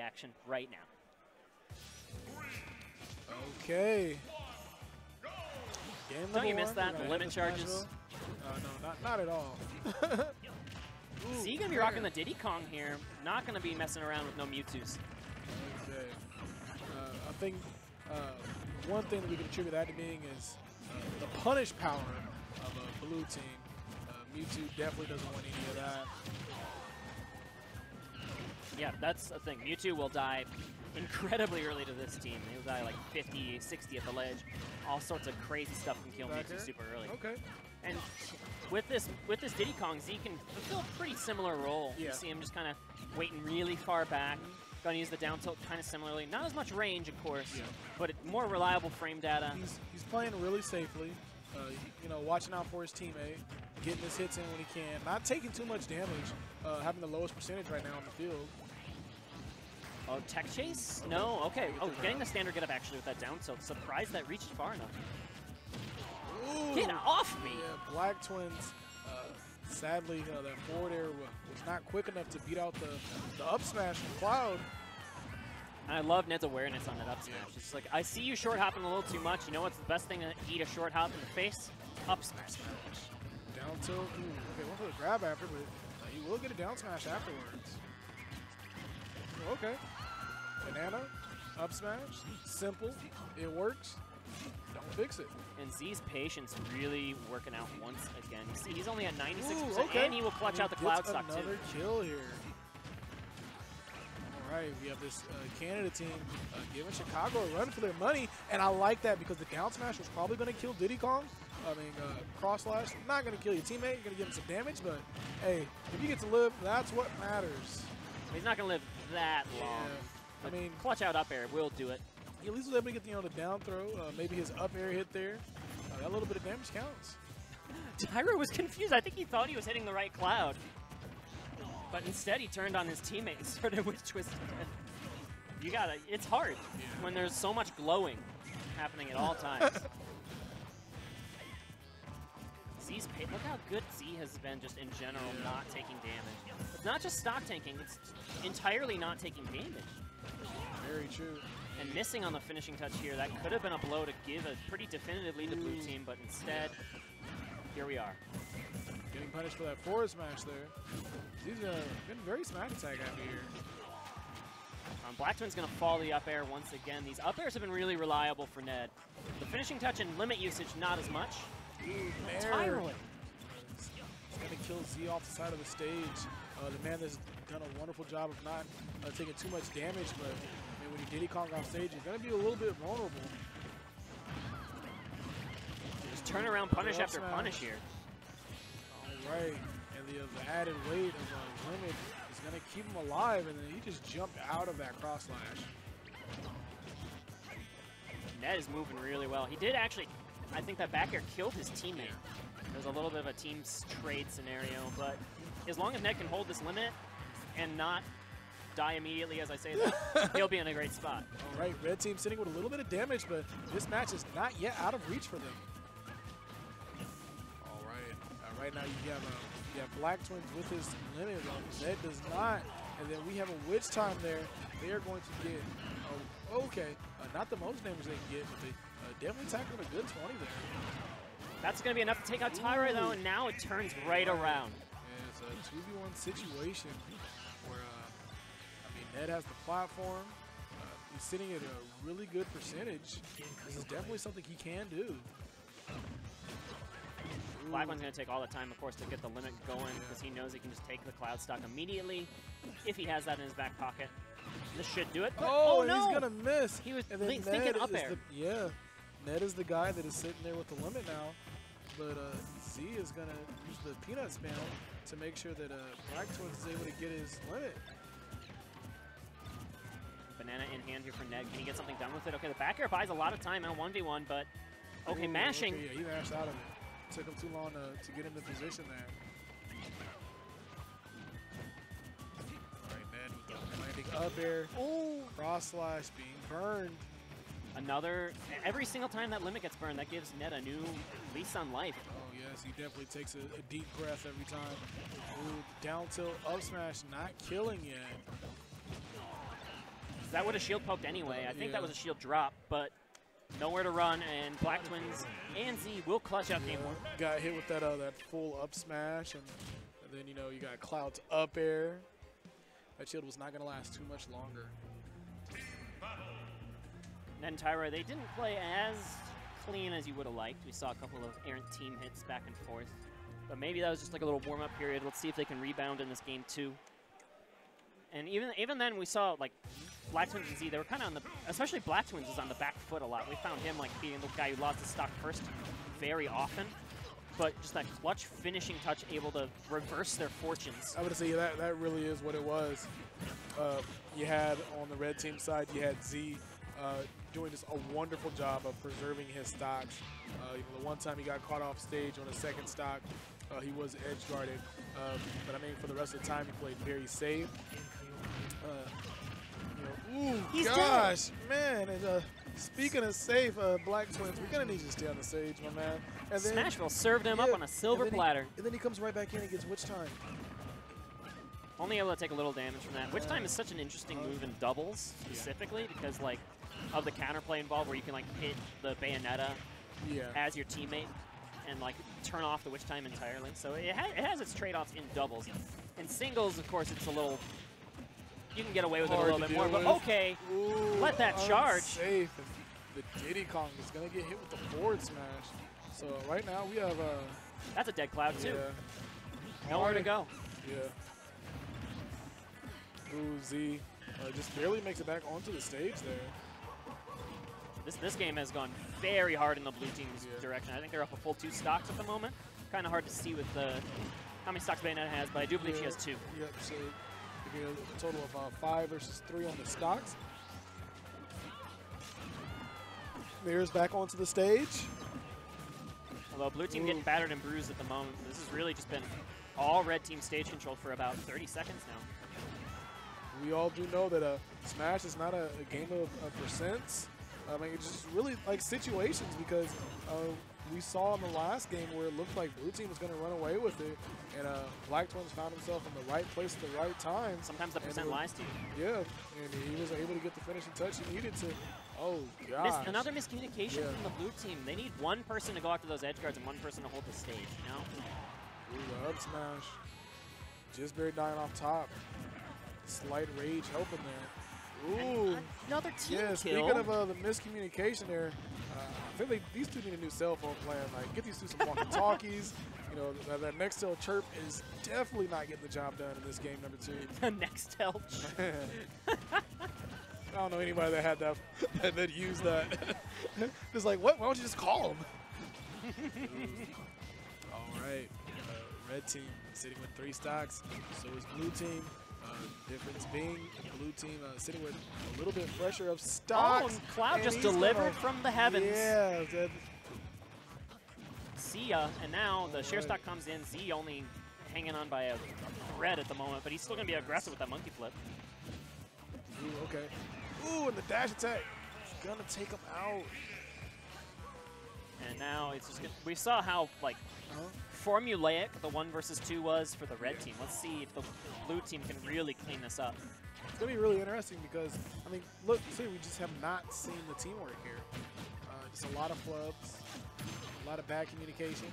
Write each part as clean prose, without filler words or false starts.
action right now. Okay. Don't you miss that? The limit charges? No, not at all. So you're going to be rocking the Diddy Kong here. Not going to be messing around with no Mewtwo's. Okay. I think one thing that we can attribute that to being is the punish power of a blue team. Mewtwo definitely doesn't want any of that. Yeah, that's the thing. Mewtwo will die incredibly early to this team. He'll die like 50, 60 at the ledge. All sorts of crazy stuff can kill Mewtwo super early. Okay. And with this Diddy Kong, Z can fulfill a pretty similar role. Yeah. You see him just kind of waiting really far back. Going to use the down tilt kind of similarly. Not as much range, of course, but more reliable frame data. He's playing really safely. You know, watching out for his teammate, getting his hits in when he can, not taking too much damage, having the lowest percentage right now on the field. Oh, tech chase? No, okay. Oh, getting the standard get up actually with that down tilt. Surprised that reached far enough. Ooh. Get off me! Yeah, Black Twins, sadly, that forward air was not quick enough to beat out the up smash from Cloud. And I love Ned's awareness on that up smash. It's just like, I see you short hopping a little too much. You know what's the best thing to eat a short hop in the face? Up smash. Down tilt. Ooh, okay, went for the grab after, but he will get a down smash afterwards. Okay. Banana, up smash, simple, it works. Don't fix it. And Z's patience really working out once again. You see, he's only at 96%, okay. and he will clutch out the Cloud Stock too. Another kill here. All right, we have this Canada team giving Chicago a run for their money, and I like that because the down smash was probably going to kill Diddy Kong. I mean, cross slash, not going to kill your teammate. You're going to give him some damage, but hey, if you get to live, that's what matters. He's not going to live that long. Yeah. I mean, clutch out up air will do it. He at least was able to get the down throw. Maybe his up air hit there. That little bit of damage counts. Tyro was confused. I think he thought he was hitting the right Cloud. But instead, he turned on his teammate and started with Twisted. You gotta, it's hard when there's so much glowing happening at all times. Z's look how good Z has been just in general, not taking damage. It's not just stock tanking, it's entirely not taking damage. Very true. And missing on the finishing touch here, that could have been a blow to give a pretty definitive lead to blue team, but instead, here we are. Getting punished for that forward smash there. He's been very smash attack after here. Blacktwin's going to fall the up air once again. These up airs have been really reliable for Ned. The finishing touch and limit usage, not as much. Tyroy. It's going to kill Z off the side of the stage. The man that's done a wonderful job of not taking too much damage, but I mean, when you Diddy Kong off stage, you're going to be a little bit vulnerable. Just turn around punish after punish here. All right, and the added weight of limit is going to keep him alive, and then he just jumped out of that cross slash. Ned is moving really well. He did actually, I think that back air killed his teammate. There's a little bit of a team trade scenario, but as long as Ned can hold this limit and not die immediately as I say that, he'll be in a great spot. All right, red team sitting with a little bit of damage, but this match is not yet out of reach for them. All right, right now you have Black Twins with his limit on. Ned does not, and then we have a witch time there. They are going to get, not the most damage they can get, but they definitely tackling a good 20 there. That's going to be enough to take out Tyroy, though, and now it turns right around. Yeah, it's a 2v1 situation where, I mean, Ned has the platform. He's sitting at a really good percentage. This is definitely something he can do. Blacktwin's going to take all the time, of course, to get the limit going because he knows he can just take the Cloud Stock immediately if he has that in his back pocket. This should do it. Oh, no! He's going to miss. He was thinking up air. Ned is the guy that is sitting there with the limit now. But Z is going to use the peanut spam to make sure that Black Twins is able to get his limit. Banana in hand here for Ned. Can he get something done with it? Okay, the back air buys a lot of time in a 1v1, but okay, mashing. Okay, yeah, he mashed out of it. Took him too long to get into position there. All right, Ned with the landing up air. Oh, cross slash being burned. Every single time that limit gets burned, that gives Ned a new lease on life. Oh yes, he definitely takes a deep breath every time. Ooh, down tilt, up smash, not killing yet. That would have shield poked anyway. I think that was a shield drop, but nowhere to run, and Black Twins and Z will clutch out game 1. Got hit with that that full up smash, and then, you know, you got Cloud's up air. That shield was not going to last too much longer. And then tyroy, they didn't play as clean as you would have liked. We saw a couple of errant team hits back and forth. But maybe that was just like a little warm-up period. Let's see if they can rebound in this game 2. And even then, we saw, like, Black Twins and Z, they were kind of on the, especially Black Twins was on the back foot a lot. We found him, like, being the guy who lost his stock first very often. But just that clutch finishing touch able to reverse their fortunes. I would say that really is what it was. You had, on the red team side, you had Z doing just a wonderful job of preserving his stocks. You know, the one time he got caught off stage on a second stock, he was edge guarded. But I mean, for the rest of the time, he played very safe. You know, ooh, gosh, man! And speaking of safe, Black Twins, we're gonna need you to stay on the stage, my man. And then Smashville served him up on a silver platter. And then he comes right back in and gets Witch Time. Only able to take a little damage from that. Witch Time is such an interesting move in doubles, specifically, because, like, of the counterplay involved where you can, like, hit the Bayonetta as your teammate and, like, turn off the Witch Time entirely. So it has its trade-offs in doubles. In singles, of course, it's a little, you can get away with it a little bit more, but okay, let that charge. Safe. The Diddy Kong is going to get hit with the forward smash. So right now we have that's a dead Cloud too. Yeah. Nowhere to go. Yeah. Ooh, Z just barely makes it back onto the stage there. This game has gone very hard in the blue team's direction. I think they're up a full 2 stocks at the moment. Kind of hard to see with how many stocks Bayonetta has, but I do believe she has 2. Yep, so you get a total of 5 versus 3 on the stocks. Mirror's back onto the stage. Although blue team getting battered and bruised at the moment. This has really just been all red team stage control for about 30 seconds now. We all do know that Smash is not a game of percents. I mean, it's just really like situations, because we saw in the last game where it looked like blue team was going to run away with it, and Black Twins found himself in the right place at the right time. Sometimes the percent lies to you. Yeah, and he was able to get the finishing touch he needed to. Oh, gosh. Another miscommunication from the blue team. They need one person to go after those edge guards and one person to hold the stage, you know? Ooh, the up smash. Just barely dying off top. Slight rage helping there. Ooh. And another team kill. Speaking of the miscommunication there, I think these two need a new cell phone plan. Like, get these two some walkie-talkies. You know, that Nextel chirp is definitely not getting the job done in this game number 2. The Nextel chirp. I don't know anybody that had that used that. It's like, what? Why don't you just call them? All right, red team sitting with 3 stocks. So is blue team. Difference being blue team sitting with a little bit fresher of stocks. Oh, and Cloud just delivered from the heavens. Yeah. See ya. And now the share stock comes in. Z only hanging on by a thread at the moment, but he's still going to be aggressive with that monkey flip. Ooh, okay. Ooh, and the dash attack. It's going to take him out. And now it's just good. We saw how, like, formulaic the 1 versus 2 was for the red team. Let's see if the blue team can really clean this up. It's going to be really interesting because, I mean, look, see, we just have not seen the teamwork here. Just a lot of flubs, a lot of bad communication.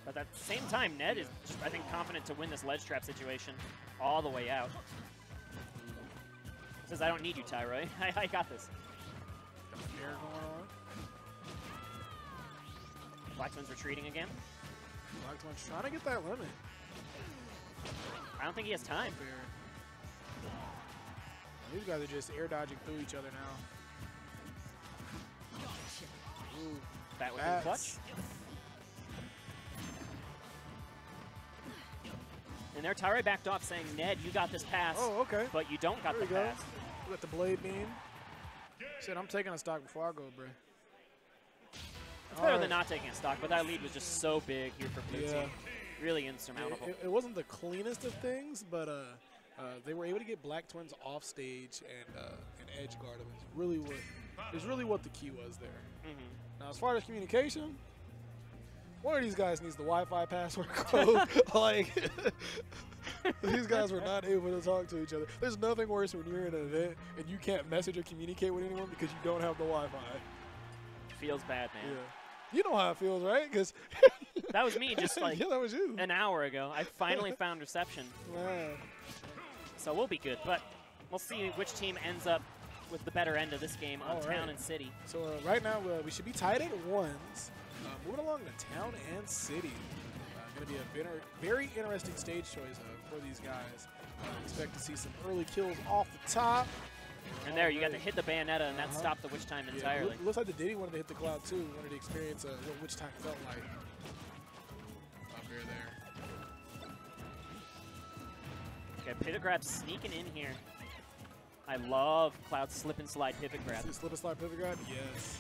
But at the same time, Ned is, just, I think, confident to win this ledge trap situation all the way out. Says, I don't need you, tyroy. I got this. Got air going on. Black Twins retreating again. Black Twins trying to get that limit. I don't think he has time. These guys are just air dodging through each other now. Ooh, that would be clutch. And their tyroy backed off saying, Ned, you got this pass. Oh, okay. But you don't got the pass. We got the blade beam. Shit, I'm taking a stock before I go, bro. It's better than not taking a stock, but that lead was just so big here for blue team. Really insurmountable. It wasn't the cleanest of things, but they were able to get Black Twins off stage and edge guard them. It's really what the key was there. Now, as far as communication, one of these guys needs the Wi-Fi password code. Like, These guys were not able to talk to each other. There's nothing worse when you're in an event and you can't message or communicate with anyone because you don't have the Wi-Fi. Feels bad, man. Yeah. You know how it feels, right? Because that was me just like yeah, that was you. an hour ago. I finally found reception. Man. So we'll be good, but we'll see which team ends up with the better end of this game on Town and City. So right now we should be tied at 1s. Moving along to Town and City. Going to be a very interesting stage choice for these guys. Expect to see some early kills off the top. And there, you got to hit the Bayonetta, and that stopped the Witch Time entirely. Looks like the Diddy wanted to hit the Cloud too. Wanted to experience what Witch Time felt like. Up here, there. Okay, pivot grab sneaking in here. I love Cloud's slip and slide pivot grab. Slip and slide pivot grab? Yes.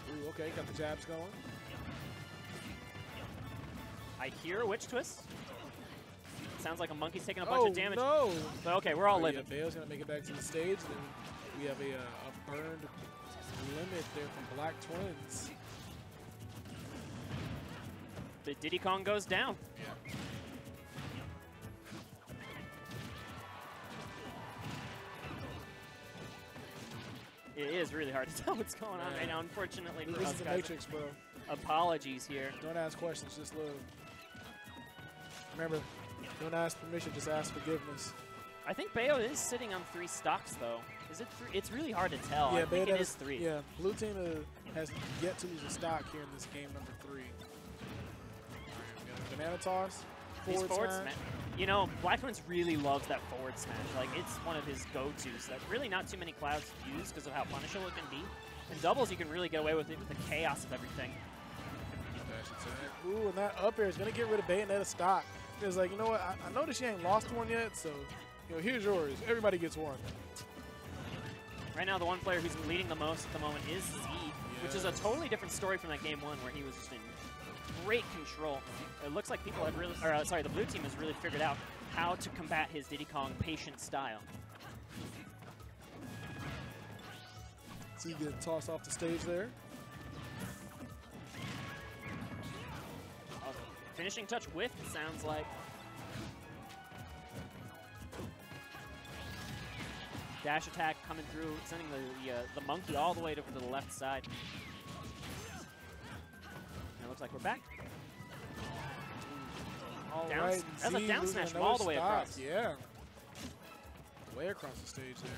Ooh, okay, got the jabs going. I hear a Witch Twist. Sounds like a monkey's taking a bunch of damage. No! But okay, we're all living. Bayo's going to make it back to the stage. And then we have a burned limit there from Black Twins. The Diddy Kong goes down. Yeah. It is really hard to tell what's going on right now, unfortunately for this us is the guys. Matrix, bro. Apologies here. Don't ask questions, just live. Remember, don't ask permission, just ask forgiveness. I think Bayo is sitting on 3 stocks, though. Is it 3? It's really hard to tell. Yeah, I think it is 3. Yeah, blue team has yet to lose a stock here in this game, number 3. Banana toss. Forward smash. You know, Blacktwins really loves that forward smash. Like, it's one of his go-tos that really not too many Clouds use because of how punishable it can be. In doubles, you can really get away with it with the chaos of everything. Ooh, and that up air is going to get rid of Bayonetta stock. It's like, you know what, I noticed you ain't lost one yet, so, you know, here's yours. Everybody gets one. Right now, the one player who's bleeding the most at the moment is Z, which is a totally different story from that game 1 where he was just in great control. It looks like people have really, or sorry, the blue team has really figured out how to combat his Diddy Kong patient style. So you get tossed off the stage there. Finishing touch with, sounds like. Dash attack coming through, sending the monkey all the way over to the left side. And it looks like we're back. Right, that's a down smash from all the way across. Yeah. Way across the stage there.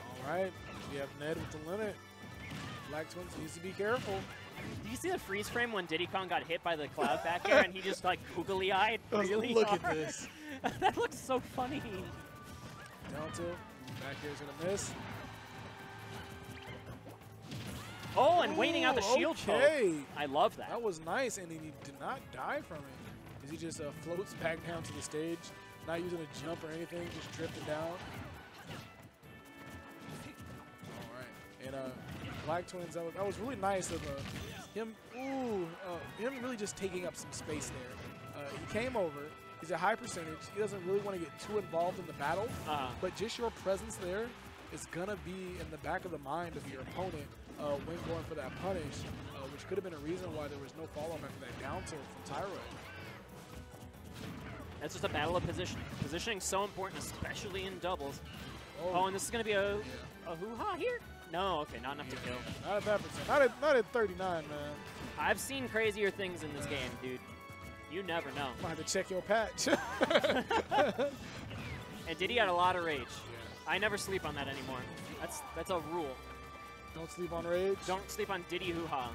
All right, we have Ned with the limit. Black Twins needs to be careful. Did you see the freeze frame when Diddy Kong got hit by the Cloud back there and he just like googly-eyed really Look hard? at this. That looks so funny. Down tilt. Back here's going to miss. Oh, and waiting out the shield okay. poke. I love that. That was nice, and he did not die from it. As he just floats back down to the stage, not using a jump or anything, just drifting down. All right. And Black Twins, that was really nice of him. Him really just taking up some space there. He came over. He's a high percentage. He doesn't really want to get too involved in the battle, but just your presence there is gonna be in the back of the mind of your opponent when going for that punish, which could have been a reason why there was no follow-up after that down tilt from tyroy. That's just a battle of positioning. Positioning so important, especially in doubles. Oh, and this is gonna be a hoo-ha here? No, okay, not enough to kill. Not at that percent. Not at 39, man. I've seen crazier things in this game, dude. You never know. Might have to check your patch. And Diddy had a lot of rage. Yeah. I never sleep on that anymore. That's a rule. Don't sleep on rage. Don't sleep on Diddy hoo-ha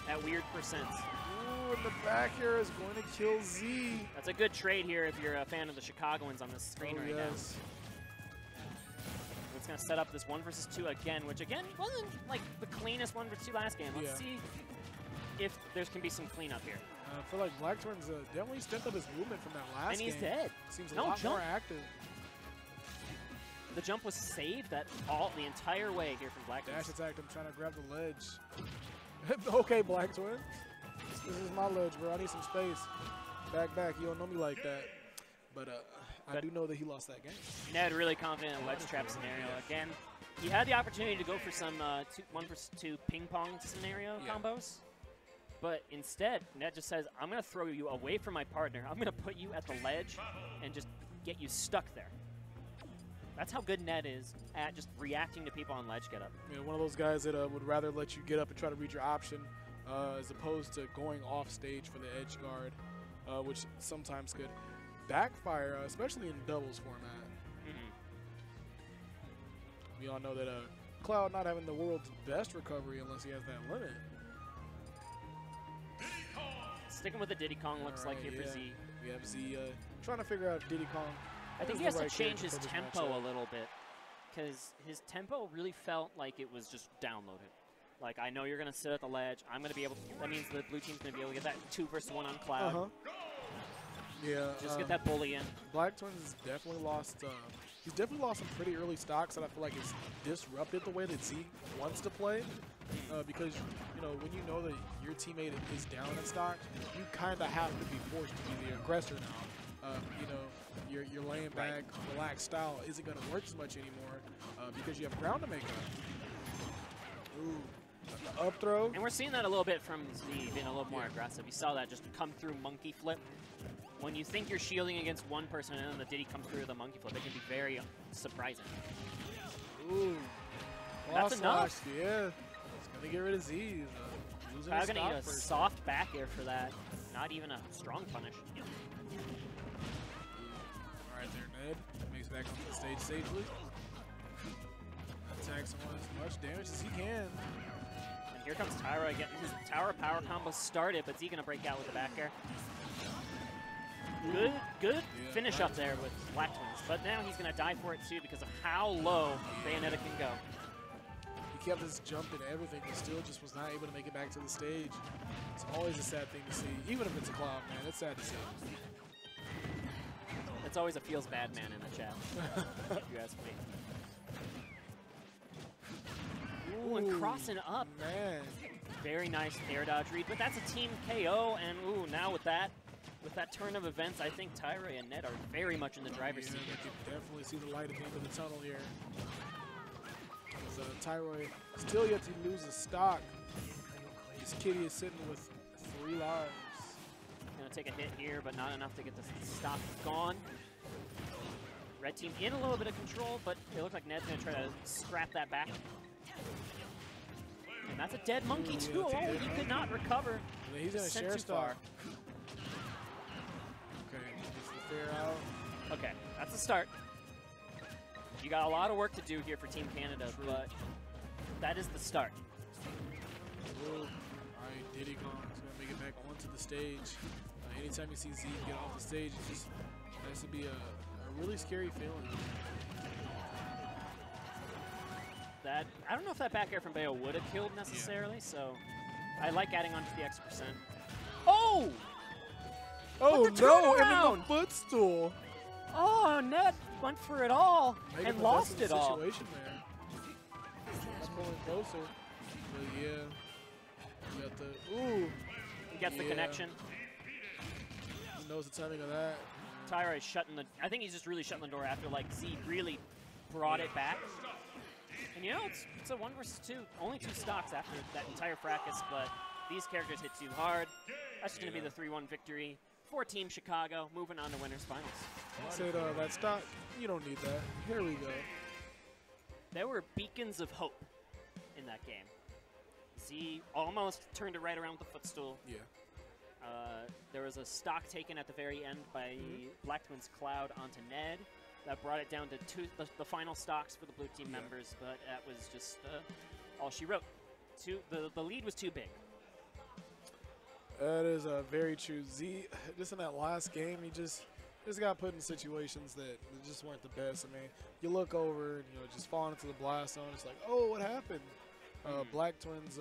at weird percents. Ooh, and the back here is going to kill Z. That's a good trade here if you're a fan of the Chicagoans on the screen right now. It's going to set up this 1 versus 2 again, which again wasn't like the cleanest 1 versus 2 last game. Let's see if there can be some cleanup here. I feel like Black Twins definitely stepped up his movement from that last game. And he's dead. Seems a lot more active. The jump was saved the entire way here from Black Twins. Dash attacked him, trying to grab the ledge. Okay, Black Twin. This is my ledge, bro. I need some space. Back. You don't know me like that. But I do know that he lost that game. Ned really confident in a ledge trap scenario. Again, he had the opportunity to go for some 1 versus 2 ping pong scenario combos. But instead, Ned just says, I'm going to throw you away from my partner. I'm going to put you at the ledge and just get you stuck there. That's how good Ned is at just reacting to people on ledge get up. You know, one of those guys that would rather let you get up and try to read your option as opposed to going off stage for the edge guard, which sometimes could backfire, especially in doubles format. We all know that Cloud not having the world's best recovery unless he has that limit. Sticking with the Diddy Kong looks like here for Z. We have Z trying to figure out Diddy Kong. I think he has to change his tempo a little bit, because his tempo really felt like it was just downloaded. Like, I know you're going to sit at the ledge. I'm going to be able to, that means the blue team's going to be able to get that 2 versus 1 on Cloud. Yeah. Just get that bully in. Blacktwins has definitely lost, he's definitely lost some pretty early stocks that I feel like it's disrupted the way that Z wants to play. Because, you know, when you know that your teammate is down in stock, you kind of have to be forced to be the aggressor now. You know, your laying back, relaxed style isn't going to work as much anymore because you have ground to make up. Ooh, the up throw. And we're seeing that a little bit from Z being a little more aggressive. You saw that just come through monkey flip. When you think you're shielding against one person and then the Diddy comes through the monkey flip, it can be very surprising. Ooh. That's enough. Yeah. It's going to get rid of Z. I'm going to need a soft back air for that. Not even a strong punish. All right there, Ned. Makes it back onto the stage safely. Attacks on as much damage as he can. And here comes Tyroy getting his tower power combo started, but Z going to break out with the back air. Good finish up there with Blacktwins, but now he's going to die for it too because of how low Bayonetta can go. He kept his jump and everything, but still just was not able to make it back to the stage. It's always a sad thing to see, even if it's a Cloud, man. It's sad to see. It's always a feels bad man in the chat, if you ask me. Ooh, and crossing up. Man. Very nice air dodge read, but that's a team KO, and ooh, now with that turn of events, I think Tyroy and Ned are very much in the driver's seat. You can definitely see the light at the end of the tunnel here. Tyroy still yet to lose a stock. This kitty is sitting with 3 lives. Gonna take a hit here, but not enough to get the stock gone. Red team in a little bit of control, but it looks like Ned's gonna try to scrap that back. And that's a dead monkey too. Oh, he could not recover. Yeah, he's gonna share stock. Okay, gets the fair out. Okay, that's a start. You got a lot of work to do here for Team Canada, but that is the start. All right, Diddy Kong is going to make it back onto the stage. Anytime you see Z get off the stage, it just has to be a really scary feeling. That I don't know if that back air from Bayo would have killed necessarily, so I like adding on to the extra %. Oh! Oh no, and then the footstool. Oh, Ned went for it all and lost it all. Situation there. He's pulling closer. But yeah, you got the He gets the connection. He knows the timing of that. Tyroy is shutting the. I think he's just really shutting the door after like Z really brought it back. And you know it's a 1 versus 2. Only 2 stocks after that entire fracas, but these characters hit too hard. That's just gonna be the 3-1 victory for Team Chicago, moving on to winners finals. I said that stock, you don't need that. Here we go. There were beacons of hope in that game. Z almost turned it right around with the footstool. Yeah. There was a stock taken at the very end by Blacktwins Cloud onto Ned. That brought it down to the final stocks for the blue team members, but that was just all she wrote. The lead was too big. That is very true. Z, just in that last game, he just got put in situations that just weren't the best. I mean, you look over and just falling into the blast zone. It's like, oh, what happened? Blacktwins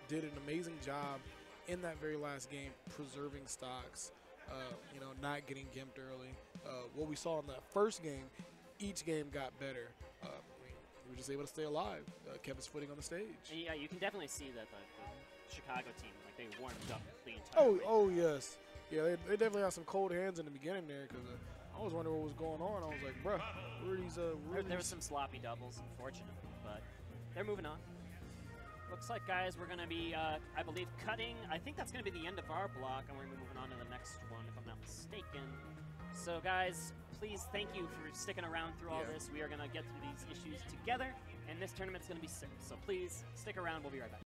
did an amazing job in that very last game, preserving stocks. Not getting gimped early. What we saw in that first game, each game got better. We were just able to stay alive, kept his footing on the stage. And yeah, you can definitely see that the Chicago team, like they warmed up the entire way. Oh yes. Yeah, they definitely had some cold hands in the beginning there because I was wondering what was going on. I was like, bruh, where are these? There was some sloppy doubles, unfortunately, but they're moving on. Looks like, guys, we're going to be, I believe, cutting. I think that's going to be the end of our block, and we're going to be moving on to the next one, if I'm not mistaken. So, guys, please thank you for sticking around through all this. We are going to get through these issues together, and this tournament's going to be sick. So please stick around. We'll be right back.